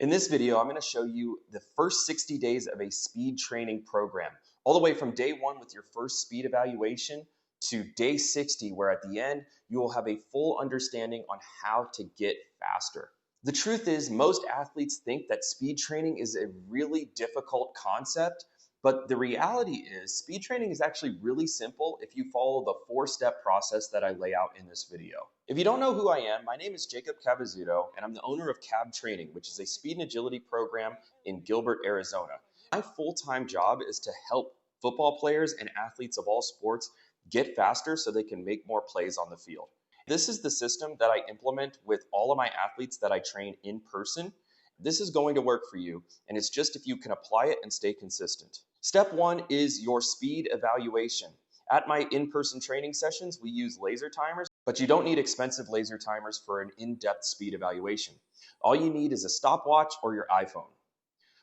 In this video, I'm going to show you the first 60 days of a speed training program, all the way from day one with your first speed evaluation to day 60, where at the end, you will have a full understanding on how to get faster. The truth is, most athletes think that speed training is a really difficult concept, but the reality is speed training is actually really simple if you follow the 4-step process that I lay out in this video. If you don't know who I am, my name is Jacob Cavazzuto, and I'm the owner of Cab Training, which is a speed and agility program in Gilbert, Arizona. My full-time job is to help football players and athletes of all sports get faster so they can make more plays on the field. This is the system that I implement with all of my athletes that I train in person. This is going to work for you, and it's just if you can apply it and stay consistent. Step one is your speed evaluation. At my in-person training sessions, we use laser timers, but you don't need expensive laser timers for an in-depth speed evaluation. All you need is a stopwatch or your iPhone.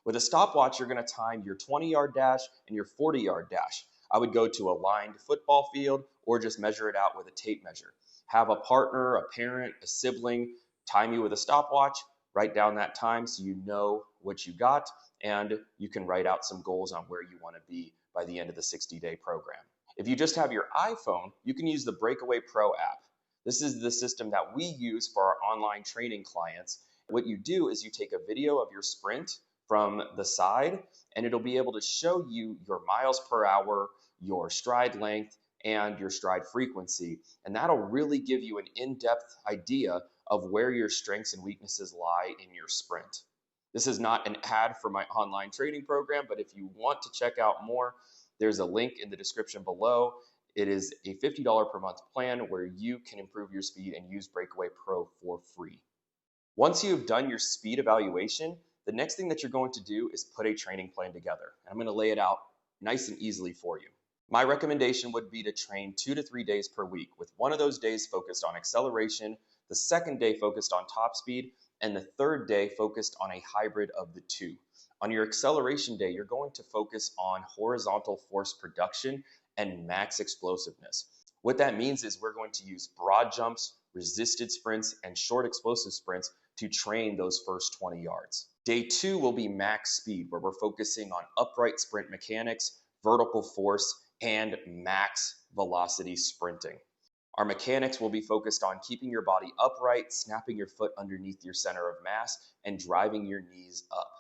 With a stopwatch, you're going to time your 20-yard dash and your 40-yard dash. I would go to a lined football field or just measure it out with a tape measure. Have a partner, a parent, a sibling time you with a stopwatch, write down that time so you know what you got, and you can write out some goals on where you want to be by the end of the 60-day program. If you just have your iPhone, you can use the Breakaway Pro app. This is the system that we use for our online training clients. What you do is you take a video of your sprint from the side, and it'll be able to show you your miles per hour, your stride length, and your stride frequency. And that'll really give you an in-depth idea of where your strengths and weaknesses lie in your sprint. This is not an ad for my online training program, but if you want to check out more, there's a link in the description below. It is a $50 per month plan where you can improve your speed and use Breakaway Pro for free. Once you've done your speed evaluation, the next thing that you're going to do is put a training plan together. And I'm going to lay it out nice and easily for you. My recommendation would be to train 2 to 3 days per week, with one of those days focused on acceleration, the second day focused on top speed, and the third day focused on a hybrid of the two. On your acceleration day, you're going to focus on horizontal force production and max explosiveness. What that means is we're going to use broad jumps, resisted sprints, and short explosive sprints to train those first 20 yards. Day 2 will be max speed, where we're focusing on upright sprint mechanics, vertical force, and max velocity sprinting. Our mechanics will be focused on keeping your body upright, snapping your foot underneath your center of mass, and driving your knees up.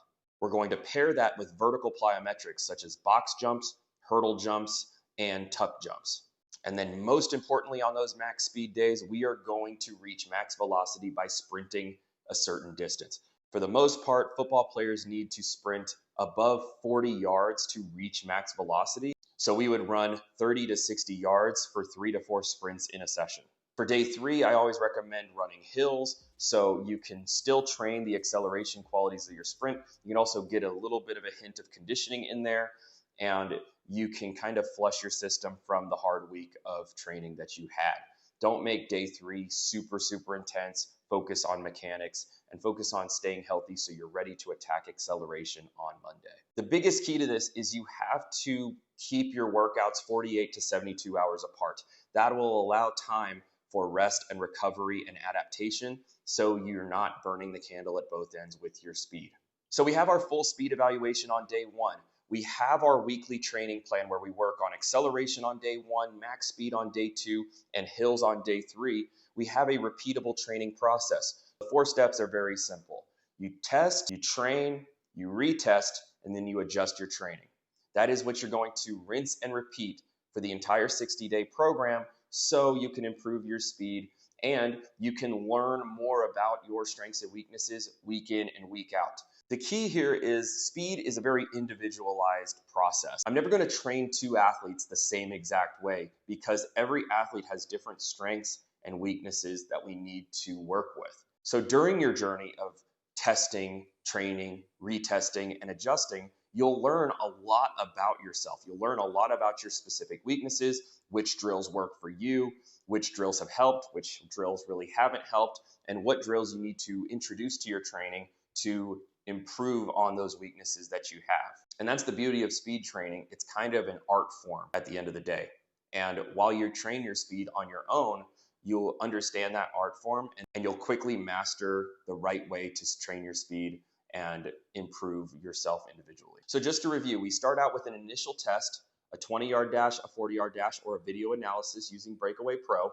We're going to pair that with vertical plyometrics such as box jumps, hurdle jumps, and tuck jumps. And then most importantly on those max speed days, we are going to reach max velocity by sprinting a certain distance. For the most part, football players need to sprint above 40 yards to reach max velocity. So we would run 30 to 60 yards for 3 to 4 sprints in a session. For day 3, I always recommend running hills so you can still train the acceleration qualities of your sprint. You can also get a little bit of a hint of conditioning in there, and you can kind of flush your system from the hard week of training that you had. Don't make day 3 super intense. Focus on mechanics and focus on staying healthy so you're ready to attack acceleration on Monday. The biggest key to this is you have to keep your workouts 48 to 72 hours apart. That will allow time for rest and recovery and adaptation so you're not burning the candle at both ends with your speed. So we have our full speed evaluation on day 1. We have our weekly training plan where we work on acceleration on day 1, max speed on day 2, and hills on day 3. We have a repeatable training process. The 4 steps are very simple. You test, you train, you retest, and then you adjust your training. That is what you're going to rinse and repeat for the entire 60-day program so you can improve your speed and you can learn more about your strengths and weaknesses week in and week out. The key here is speed is a very individualized process. I'm never going to train 2 athletes the same exact way because every athlete has different strengths and weaknesses that we need to work with. So during your journey of testing, training, retesting, and adjusting, you'll learn a lot about yourself. You'll learn a lot about your specific weaknesses, which drills work for you, which drills have helped, which drills really haven't helped, and what drills you need to introduce to your training to improve on those weaknesses that you have. And that's the beauty of speed training. It's kind of an art form at the end of the day. And while you train your speed on your own, you'll understand that art form and you'll quickly master the right way to train your speed and improve yourself individually. So just to review, we start out with an initial test, a 20-yard dash, a 40-yard dash, or a video analysis using Breakaway Pro.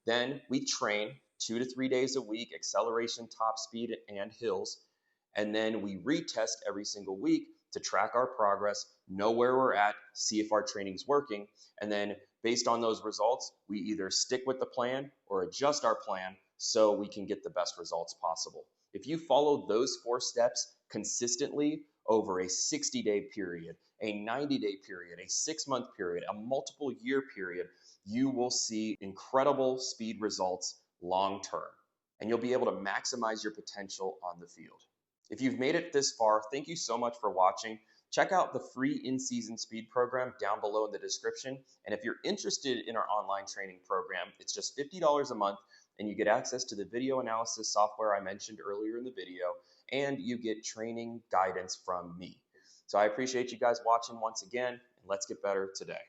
Then we train 2 to 3 days a week, acceleration, top speed, and hills. And then we retest every single week to track our progress, know where we're at, see if our training's working. And then based on those results, we either stick with the plan or adjust our plan so we can get the best results possible. If you follow those 4 steps consistently over a 60-day period, a 90-day period, a 6-month period, a multiple year period, you will see incredible speed results long term, and you'll be able to maximize your potential on the field. If you've made it this far, thank you so much for watching. Check out the free in-season speed program down below in the description. And if you're interested in our online training program, it's just $50 a month, and you get access to the video analysis software I mentioned earlier in the video, and you get training guidance from me. So I appreciate you guys watching once again, and let's get better today.